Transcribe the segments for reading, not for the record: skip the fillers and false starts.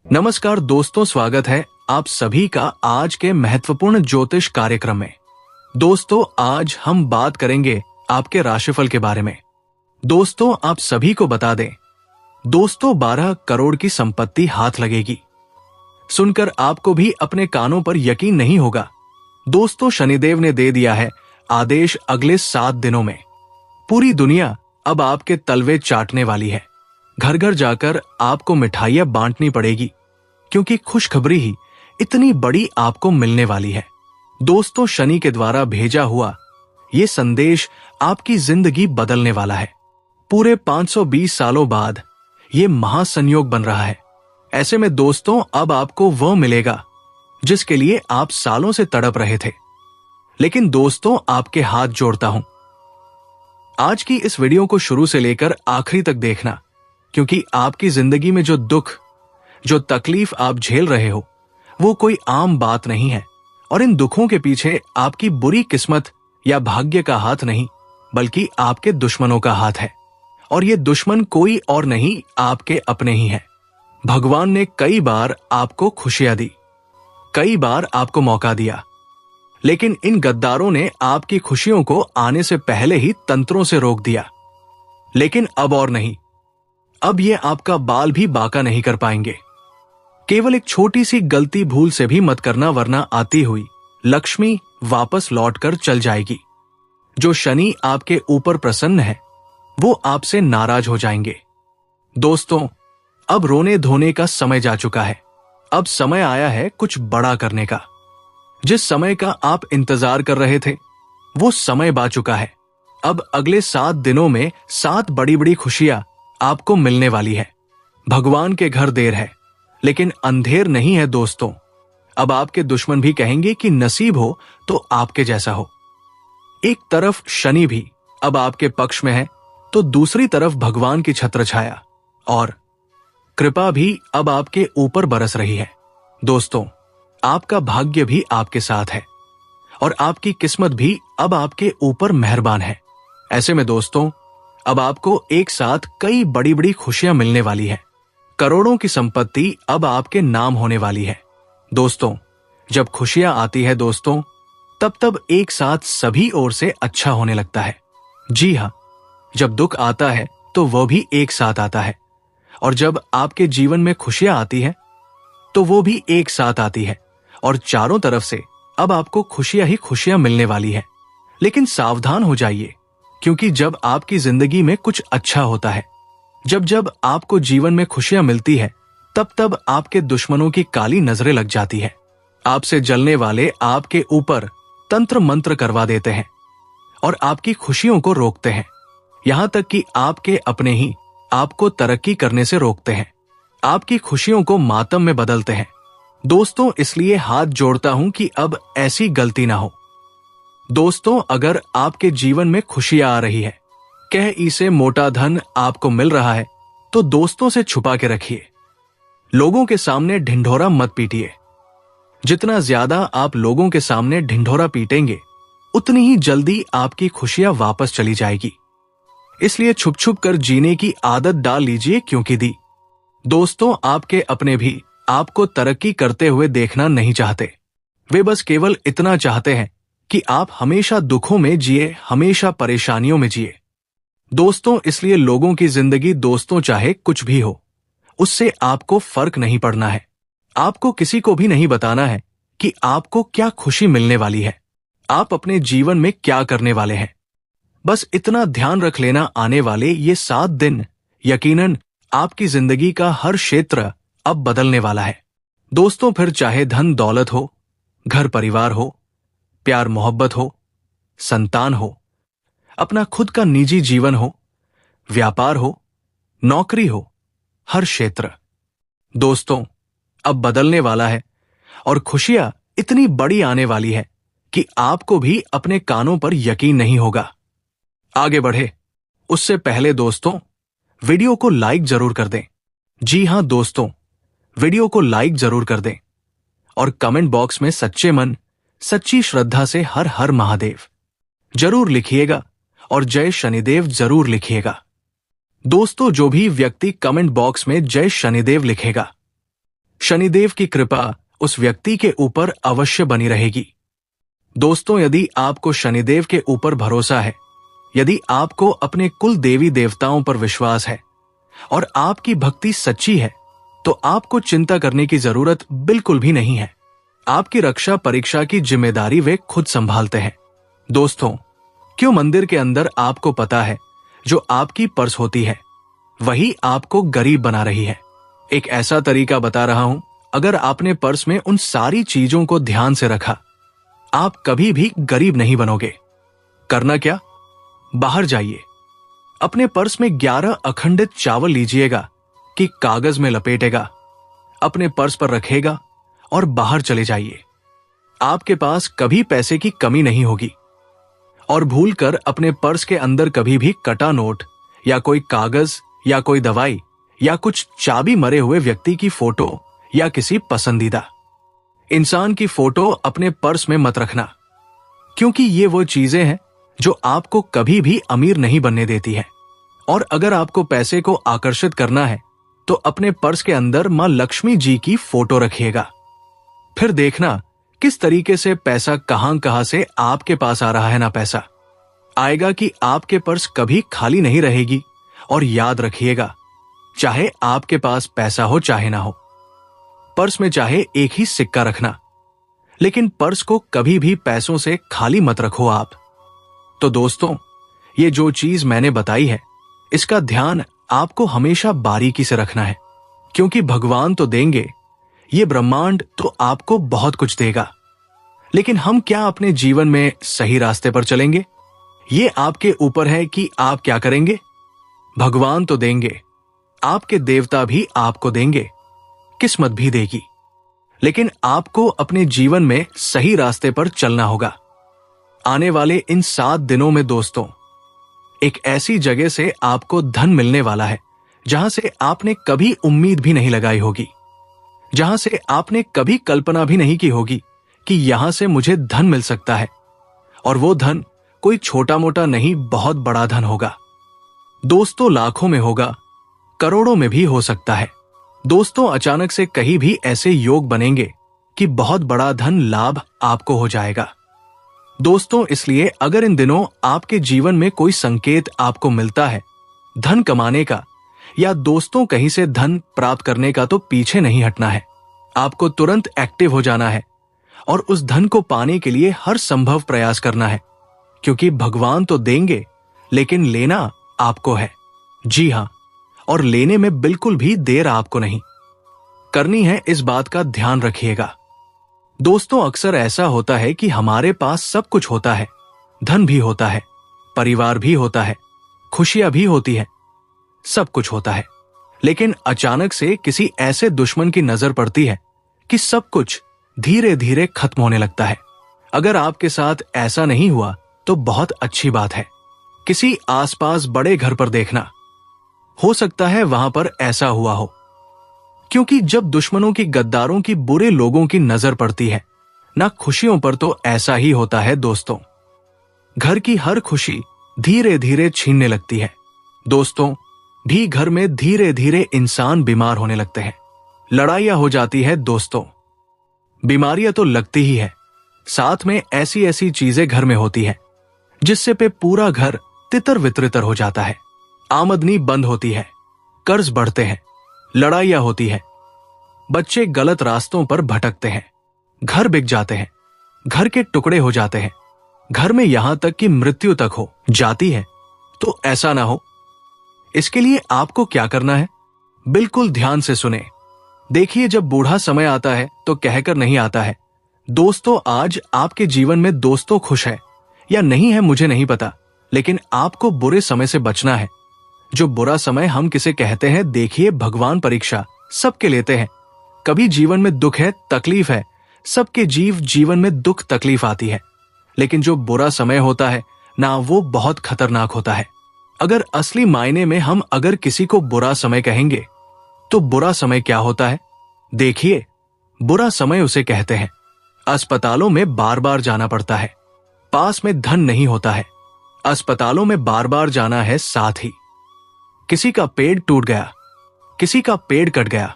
नमस्कार दोस्तों, स्वागत है आप सभी का आज के महत्वपूर्ण ज्योतिष कार्यक्रम में। दोस्तों, आज हम बात करेंगे आपके राशिफल के बारे में। दोस्तों, आप सभी को बता दें, दोस्तों 12 करोड़ की संपत्ति हाथ लगेगी। सुनकर आपको भी अपने कानों पर यकीन नहीं होगा। दोस्तों, शनिदेव ने दे दिया है आदेश, अगले 7 दिनों में पूरी दुनिया अब आपके तलवे चाटने वाली है। घर घर जाकर आपको मिठाइयां बांटनी पड़ेगी, क्योंकि खुशखबरी ही इतनी बड़ी आपको मिलने वाली है। दोस्तों, शनि के द्वारा भेजा हुआ ये संदेश आपकी जिंदगी बदलने वाला है। पूरे 520 सालों बाद ये महासंयोग बन रहा है। ऐसे में दोस्तों, अब आपको वह मिलेगा जिसके लिए आप सालों से तड़प रहे थे। लेकिन दोस्तों, आपके हाथ जोड़ता हूं, आज की इस वीडियो को शुरू से लेकर आखिरी तक देखना, क्योंकि आपकी जिंदगी में जो दुख, जो तकलीफ आप झेल रहे हो, वो कोई आम बात नहीं है। और इन दुखों के पीछे आपकी बुरी किस्मत या भाग्य का हाथ नहीं, बल्कि आपके दुश्मनों का हाथ है। और ये दुश्मन कोई और नहीं, आपके अपने ही हैं। भगवान ने कई बार आपको खुशियां दी, कई बार आपको मौका दिया, लेकिन इन गद्दारों ने आपकी खुशियों को आने से पहले ही तंत्रों से रोक दिया। लेकिन अब और नहीं, अब ये आपका बाल भी बांका नहीं कर पाएंगे। केवल एक छोटी सी गलती भूल से भी मत करना, वरना आती हुई लक्ष्मी वापस लौटकर चल जाएगी। जो शनि आपके ऊपर प्रसन्न है, वो आपसे नाराज हो जाएंगे। दोस्तों, अब रोने धोने का समय जा चुका है। अब समय आया है कुछ बड़ा करने का। जिस समय का आप इंतजार कर रहे थे, वो समय बा चुका है। अब अगले 7 दिनों में 7 बड़ी बड़ी खुशियां आपको मिलने वाली है। भगवान के घर देर है, लेकिन अंधेर नहीं है दोस्तों। अब आपके दुश्मन भी कहेंगे कि नसीब हो तो आपके जैसा हो। एक तरफ शनि भी अब आपके पक्ष में है, तो दूसरी तरफ भगवान की छत्र छाया और कृपा भी अब आपके ऊपर बरस रही है। दोस्तों, आपका भाग्य भी आपके साथ है और आपकी किस्मत भी अब आपके ऊपर मेहरबान है। ऐसे में दोस्तों, अब आपको एक साथ कई बड़ी बड़ी खुशियां मिलने वाली है। करोड़ों की संपत्ति अब आपके नाम होने वाली है। दोस्तों, जब खुशियां आती है दोस्तों, तब तब एक साथ सभी ओर से अच्छा होने लगता है। जी हाँ, जब दुख आता है तो वह भी एक साथ आता है, और जब आपके जीवन में खुशियां आती है तो वो भी एक साथ आती है, और चारों तरफ से अब आपको खुशियां ही खुशियां मिलने वाली है। लेकिन सावधान हो जाइए, क्योंकि जब आपकी जिंदगी में कुछ अच्छा होता है, जब जब आपको जीवन में खुशियां मिलती है, तब तब आपके दुश्मनों की काली नजरें लग जाती है। आपसे जलने वाले आपके ऊपर तंत्र मंत्र करवा देते हैं और आपकी खुशियों को रोकते हैं। यहां तक कि आपके अपने ही आपको तरक्की करने से रोकते हैं, आपकी खुशियों को मातम में बदलते हैं। दोस्तों, इसलिए हाथ जोड़ता हूं कि अब ऐसी गलती ना हो। दोस्तों, अगर आपके जीवन में खुशियां आ रही है, कह इसे मोटा धन आपको मिल रहा है, तो दोस्तों से छुपा के रखिए। लोगों के सामने ढिंढोरा मत पीटिए। जितना ज्यादा आप लोगों के सामने ढिंढोरा पीटेंगे, उतनी ही जल्दी आपकी खुशियां वापस चली जाएगी। इसलिए छुप छुप कर जीने की आदत डाल लीजिए, क्योंकि दोस्तों, आपके अपने भी आपको तरक्की करते हुए देखना नहीं चाहते। वे बस केवल इतना चाहते हैं कि आप हमेशा दुखों में जिए, हमेशा परेशानियों में जिए। दोस्तों, इसलिए लोगों की जिंदगी, दोस्तों, चाहे कुछ भी हो, उससे आपको फर्क नहीं पड़ना है। आपको किसी को भी नहीं बताना है कि आपको क्या खुशी मिलने वाली है, आप अपने जीवन में क्या करने वाले हैं। बस इतना ध्यान रख लेना, आने वाले ये 7 दिन यकीनन आपकी जिंदगी का हर क्षेत्र अब बदलने वाला है। दोस्तों, फिर चाहे धन दौलत हो, घर परिवार हो, प्यार मोहब्बत हो, संतान हो, अपना खुद का निजी जीवन हो, व्यापार हो, नौकरी हो, हर क्षेत्र दोस्तों अब बदलने वाला है। और खुशियां इतनी बड़ी आने वाली है कि आपको भी अपने कानों पर यकीन नहीं होगा। आगे बढ़े उससे पहले दोस्तों, वीडियो को लाइक जरूर कर दें। जी हां दोस्तों, वीडियो को लाइक जरूर कर दें और कमेंट बॉक्स में सच्चे मन, सच्ची श्रद्धा से हर हर महादेव जरूर लिखिएगा और जय शनिदेव जरूर लिखिएगा। दोस्तों, जो भी व्यक्ति कमेंट बॉक्स में जय शनिदेव लिखेगा, शनिदेव की कृपा उस व्यक्ति के ऊपर अवश्य बनी रहेगी। दोस्तों, यदि आपको शनिदेव के ऊपर भरोसा है, यदि आपको अपने कुल देवी देवताओं पर विश्वास है और आपकी भक्ति सच्ची है, तो आपको चिंता करने की जरूरत बिल्कुल भी नहीं है। आपकी रक्षा परीक्षा की जिम्मेदारी वे खुद संभालते हैं। दोस्तों, क्यों मंदिर के अंदर आपको पता है, जो आपकी पर्स होती है वही आपको गरीब बना रही है। एक ऐसा तरीका बता रहा हूं, अगर आपने पर्स में उन सारी चीजों को ध्यान से रखा, आप कभी भी गरीब नहीं बनोगे। करना क्या? बाहर जाइए, अपने पर्स में 11 अखंडित चावल लीजिएगा कि कागज में लपेटेगा, अपने पर्स पर रखेगा और बाहर चले जाइए। आपके पास कभी पैसे की कमी नहीं होगी। और भूलकर अपने पर्स के अंदर कभी भी कटा नोट या कोई कागज या कोई दवाई या कुछ चाबी मरे हुए व्यक्ति की फोटो या किसी पसंदीदा इंसान की फोटो अपने पर्स में मत रखना, क्योंकि ये वो चीजें हैं जो आपको कभी भी अमीर नहीं बनने देती है। और अगर आपको पैसे को आकर्षित करना है तो अपने पर्स के अंदर मां लक्ष्मी जी की फोटो रखिएगा। फिर देखना किस तरीके से पैसा कहां से आपके पास आ रहा है। ना पैसा आएगा कि आपके पर्स कभी खाली नहीं रहेगी। और याद रखिएगा, चाहे आपके पास पैसा हो चाहे ना हो, पर्स में चाहे एक ही सिक्का रखना, लेकिन पर्स को कभी भी पैसों से खाली मत रखो आप। तो दोस्तों, ये जो चीज मैंने बताई है, इसका ध्यान आपको हमेशा बारीकी से रखना है, क्योंकि भगवान तो देंगे, ये ब्रह्मांड तो आपको बहुत कुछ देगा, लेकिन हम क्या अपने जीवन में सही रास्ते पर चलेंगे, ये आपके ऊपर है कि आप क्या करेंगे। भगवान तो देंगे, आपके देवता भी आपको देंगे, किस्मत भी देगी, लेकिन आपको अपने जीवन में सही रास्ते पर चलना होगा। आने वाले इन 7 दिनों में दोस्तों, एक ऐसी जगह से आपको धन मिलने वाला है जहां से आपने कभी उम्मीद भी नहीं लगाई होगी, जहां से आपने कभी कल्पना भी नहीं की होगी कि यहां से मुझे धन मिल सकता है। और वो धन कोई छोटा मोटा नहीं, बहुत बड़ा धन होगा। दोस्तों, लाखों में होगा, करोड़ों में भी हो सकता है। दोस्तों, अचानक से कहीं भी ऐसे योग बनेंगे कि बहुत बड़ा धन लाभ आपको हो जाएगा। दोस्तों, इसलिए अगर इन दिनों आपके जीवन में कोई संकेत आपको मिलता है धन कमाने का या दोस्तों कहीं से धन प्राप्त करने का, तो पीछे नहीं हटना है। आपको तुरंत एक्टिव हो जाना है और उस धन को पाने के लिए हर संभव प्रयास करना है, क्योंकि भगवान तो देंगे, लेकिन लेना आपको है। जी हां, और लेने में बिल्कुल भी देर आपको नहीं करनी है, इस बात का ध्यान रखिएगा। दोस्तों, अक्सर ऐसा होता है कि हमारे पास सब कुछ होता है, धन भी होता है, परिवार भी होता है, खुशियां भी होती है, सब कुछ होता है, लेकिन अचानक से किसी ऐसे दुश्मन की नजर पड़ती है कि सब कुछ धीरे धीरे खत्म होने लगता है। अगर आपके साथ ऐसा नहीं हुआ तो बहुत अच्छी बात है। किसी आसपास बड़े घर पर देखना, हो सकता है वहां पर ऐसा हुआ हो, क्योंकि जब दुश्मनों की, गद्दारों की, बुरे लोगों की नजर पड़ती है ना खुशियों पर, तो ऐसा ही होता है दोस्तों। घर की हर खुशी धीरे धीरे छीनने लगती है। दोस्तों, भी घर में धीरे धीरे इंसान बीमार होने लगते हैं, लड़ाइयां हो जाती है। दोस्तों, बीमारियां तो लगती ही है, साथ में ऐसी ऐसी चीजें घर में होती है जिससे पे पूरा घर तितर वितरितर हो जाता है। आमदनी बंद होती है, कर्ज बढ़ते हैं, लड़ाइयां होती है, बच्चे गलत रास्तों पर भटकते हैं, घर बिक जाते हैं, घर के टुकड़े हो जाते हैं, घर में यहां तक कि मृत्यु तक हो जाती है। तो ऐसा ना हो, इसके लिए आपको क्या करना है, बिल्कुल ध्यान से सुने। देखिए, जब बूढ़ा समय आता है तो कहकर नहीं आता है। दोस्तों, आज आपके जीवन में दोस्तों खुश है या नहीं है मुझे नहीं पता, लेकिन आपको बुरे समय से बचना है। जो बुरा समय हम किसे कहते हैं, देखिए, भगवान परीक्षा सबके लेते हैं। कभी जीवन में दुख है, तकलीफ है, सबके जीवन में दुख तकलीफ आती है, लेकिन जो बुरा समय होता है ना, वो बहुत खतरनाक होता है। अगर असली मायने में हम अगर किसी को बुरा समय कहेंगे तो बुरा समय क्या होता है, देखिए, बुरा समय उसे कहते हैं अस्पतालों में बार बार जाना पड़ता है, पास में धन नहीं होता है, अस्पतालों में बार बार जाना है, साथ ही किसी का पेड़ टूट गया, किसी का पेड़ कट गया,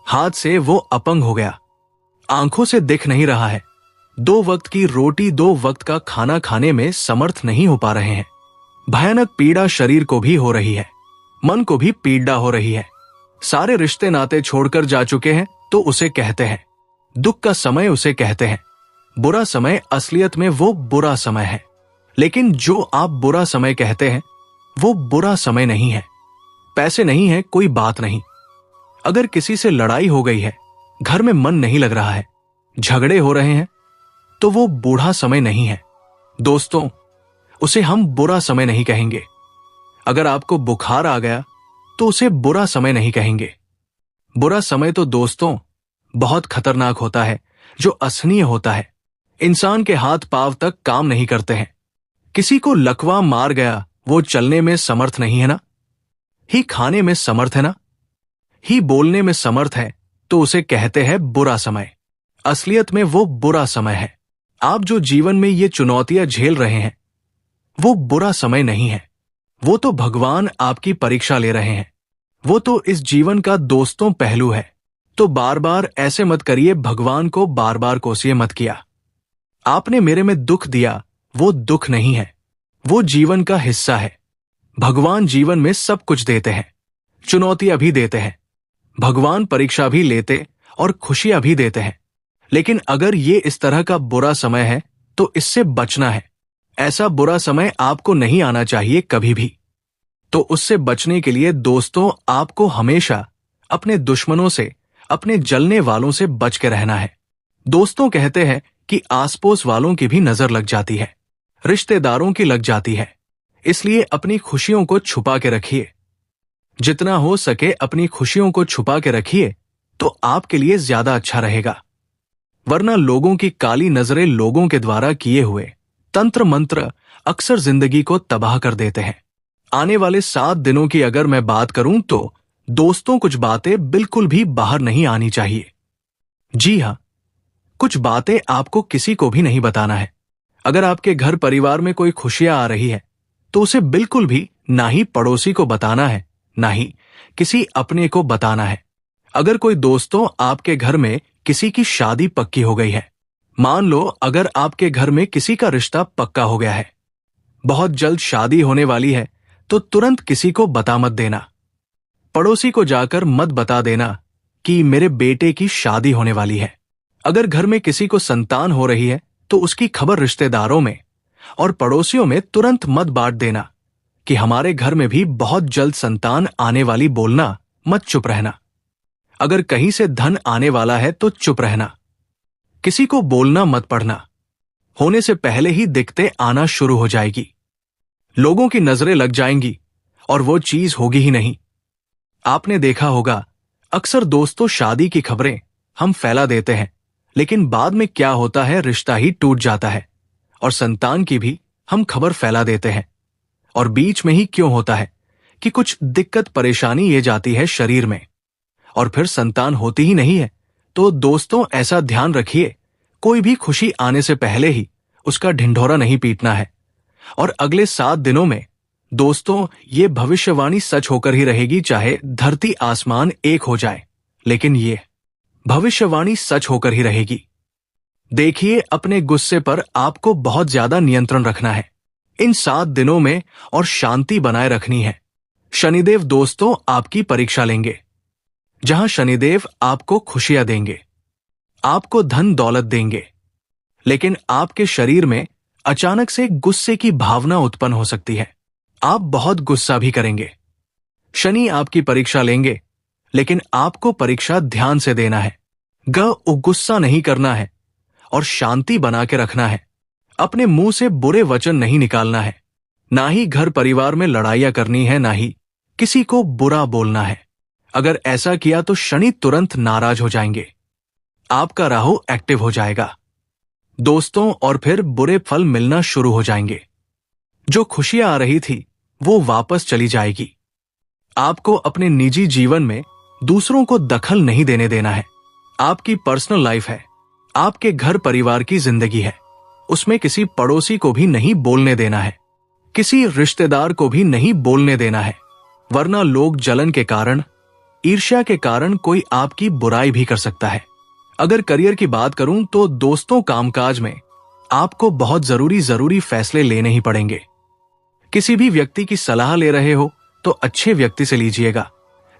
हाथ से वो अपंग हो गया, आंखों से दिख नहीं रहा है, 2 वक्त की रोटी 2 वक्त का खाना खाने में समर्थ नहीं हो पा रहे हैं। भयानक पीड़ा शरीर को भी हो रही है, मन को भी पीड़ा हो रही है। सारे रिश्ते नाते छोड़कर जा चुके हैं तो उसे कहते हैं दुख का समय, उसे कहते हैं बुरा समय। असलियत में वो बुरा समय है, लेकिन जो आप बुरा समय कहते हैं वो बुरा समय नहीं है। पैसे नहीं है कोई बात नहीं, अगर किसी से लड़ाई हो गई है, घर में मन नहीं लग रहा है, झगड़े हो रहे हैं, तो वो बूढ़ा समय नहीं है। दोस्तों, उसे हम बुरा समय नहीं कहेंगे। अगर आपको बुखार आ गया तो उसे बुरा समय नहीं कहेंगे। बुरा समय तो दोस्तों बहुत खतरनाक होता है, जो असहनीय होता है। इंसान के हाथ पांव तक काम नहीं करते हैं। किसी को लकवा मार गया, वो चलने में समर्थ नहीं है ना, ही खाने में समर्थ है ना, ही बोलने में समर्थ है, तो उसे कहते हैं बुरा समय। असलियत में वो बुरा समय है। आप जो जीवन में ये चुनौतियां झेल रहे हैं वो बुरा समय नहीं है, वो तो भगवान आपकी परीक्षा ले रहे हैं। वो तो इस जीवन का दोस्तों पहलू है। तो बार बार ऐसे मत करिए, भगवान को बार बार कोसिए मत किया। आपने मेरे में दुख दिया, वो दुख नहीं है, वो जीवन का हिस्सा है। भगवान जीवन में सब कुछ देते हैं, चुनौतियां भी देते हैं, भगवान परीक्षा भी लेते और खुशियां भी देते हैं। लेकिन अगर ये इस तरह का बुरा समय है तो इससे बचना है। ऐसा बुरा समय आपको नहीं आना चाहिए कभी भी। तो उससे बचने के लिए दोस्तों आपको हमेशा अपने दुश्मनों से, अपने जलने वालों से बच के रहना है। दोस्तों कहते हैं कि आसपास वालों की भी नजर लग जाती है, रिश्तेदारों की लग जाती है, इसलिए अपनी खुशियों को छुपा के रखिए। जितना हो सके अपनी खुशियों को छुपा के रखिए तो आपके लिए ज्यादा अच्छा रहेगा। वरना लोगों की काली नजरें, लोगों के द्वारा किए हुए तंत्र मंत्र अक्सर जिंदगी को तबाह कर देते हैं। आने वाले 7 दिनों की अगर मैं बात करूं तो दोस्तों कुछ बातें बिल्कुल भी बाहर नहीं आनी चाहिए। जी हां, कुछ बातें आपको किसी को भी नहीं बताना है। अगर आपके घर परिवार में कोई खुशियां आ रही है तो उसे बिल्कुल भी ना ही पड़ोसी को बताना है, ना ही किसी अपने को बताना है। अगर कोई दोस्तों आपके घर में किसी की शादी पक्की हो गई है, मान लो अगर आपके घर में किसी का रिश्ता पक्का हो गया है, बहुत जल्द शादी होने वाली है, तो तुरंत किसी को बता मत देना। पड़ोसी को जाकर मत बता देना कि मेरे बेटे की शादी होने वाली है। अगर घर में किसी को संतान हो रही है तो उसकी खबर रिश्तेदारों में और पड़ोसियों में तुरंत मत बांट देना कि हमारे घर में भी बहुत जल्द संतान आने वाली। बोलना मत, चुप रहना। अगर कहीं से धन आने वाला है तो चुप रहना। किसी को बोलना मत, पढ़ना होने से पहले ही दिक्कतें आना शुरू हो जाएगी, लोगों की नजरें लग जाएंगी और वो चीज होगी ही नहीं। आपने देखा होगा अक्सर दोस्तों शादी की खबरें हम फैला देते हैं, लेकिन बाद में क्या होता है, रिश्ता ही टूट जाता है। और संतान की भी हम खबर फैला देते हैं, और बीच में ही क्यों होता है कि कुछ दिक्कत परेशानी ये जाती है शरीर में और फिर संतान होती ही नहीं है। तो दोस्तों ऐसा ध्यान रखिए, कोई भी खुशी आने से पहले ही उसका ढिंढोरा नहीं पीटना है। और अगले 7 दिनों में दोस्तों ये भविष्यवाणी सच होकर ही रहेगी, चाहे धरती आसमान एक हो जाए, लेकिन ये भविष्यवाणी सच होकर ही रहेगी। देखिए, अपने गुस्से पर आपको बहुत ज्यादा नियंत्रण रखना है इन 7 दिनों में और शांति बनाए रखनी है। शनिदेव दोस्तों आपकी परीक्षा लेंगे, जहां शनिदेव आपको खुशियां देंगे, आपको धन दौलत देंगे, लेकिन आपके शरीर में अचानक से गुस्से की भावना उत्पन्न हो सकती है। आप बहुत गुस्सा भी करेंगे। शनि आपकी परीक्षा लेंगे, लेकिन आपको परीक्षा ध्यान से देना है। गुस्सा नहीं करना है और शांति बना के रखना है। अपने मुंह से बुरे वचन नहीं निकालना है, ना ही घर परिवार में लड़ाइयां करनी है, ना ही किसी को बुरा बोलना है। अगर ऐसा किया तो शनि तुरंत नाराज हो जाएंगे, आपका राहु एक्टिव हो जाएगा दोस्तों, और फिर बुरे फल मिलना शुरू हो जाएंगे। जो खुशियां आ रही थी वो वापस चली जाएगी। आपको अपने निजी जीवन में दूसरों को दखल नहीं देने देना है। आपकी पर्सनल लाइफ है, आपके घर परिवार की जिंदगी है, उसमें किसी पड़ोसी को भी नहीं बोलने देना है, किसी रिश्तेदार को भी नहीं बोलने देना है, वरना लोग जलन के कारण, ईर्ष्या के कारण कोई आपकी बुराई भी कर सकता है। अगर करियर की बात करूं तो दोस्तों, कामकाज में आपको बहुत जरूरी फैसले लेने ही पड़ेंगे। किसी भी व्यक्ति की सलाह ले रहे हो तो अच्छे व्यक्ति से लीजिएगा,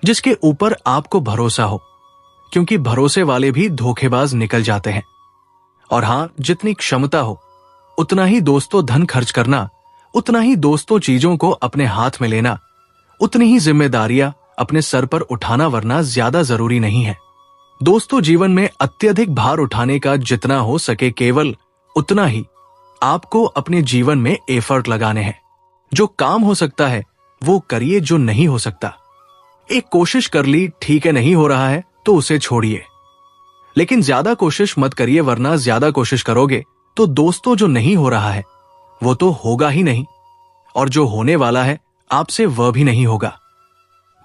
जिसके ऊपर आपको भरोसा हो, क्योंकि भरोसे वाले भी धोखेबाज निकल जाते हैं। और हां, जितनी क्षमता हो उतना ही दोस्तों धन खर्च करना, उतना ही दोस्तों चीजों को अपने हाथ में लेना, उतनी ही जिम्मेदारियां अपने सर पर उठाना, वरना ज्यादा जरूरी नहीं है। दोस्तों, जीवन में अत्यधिक भार उठाने का जितना हो सके केवल उतना ही आपको अपने जीवन में एफर्ट लगाने हैं। जो काम हो सकता है वो करिए, जो नहीं हो सकता, एक कोशिश कर ली, ठीक है, नहीं हो रहा है तो उसे छोड़िए। लेकिन ज्यादा कोशिश मत करिए, वरना ज्यादा कोशिश करोगे तो दोस्तों जो नहीं हो रहा है वो तो होगा ही नहीं, और जो होने वाला है आपसे वह भी नहीं होगा।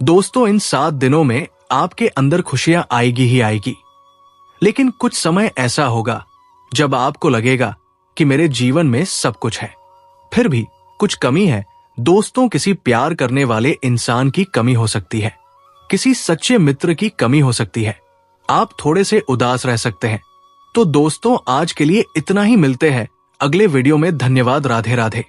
दोस्तों, इन 7 दिनों में आपके अंदर खुशियां आएगी ही आएगी, लेकिन कुछ समय ऐसा होगा जब आपको लगेगा कि मेरे जीवन में सब कुछ है, फिर भी कुछ कमी है। दोस्तों, किसी प्यार करने वाले इंसान की कमी हो सकती है, किसी सच्चे मित्र की कमी हो सकती है, आप थोड़े से उदास रह सकते हैं। तो दोस्तों, आज के लिए इतना ही। मिलते हैं अगले वीडियो में। धन्यवाद। राधे राधे।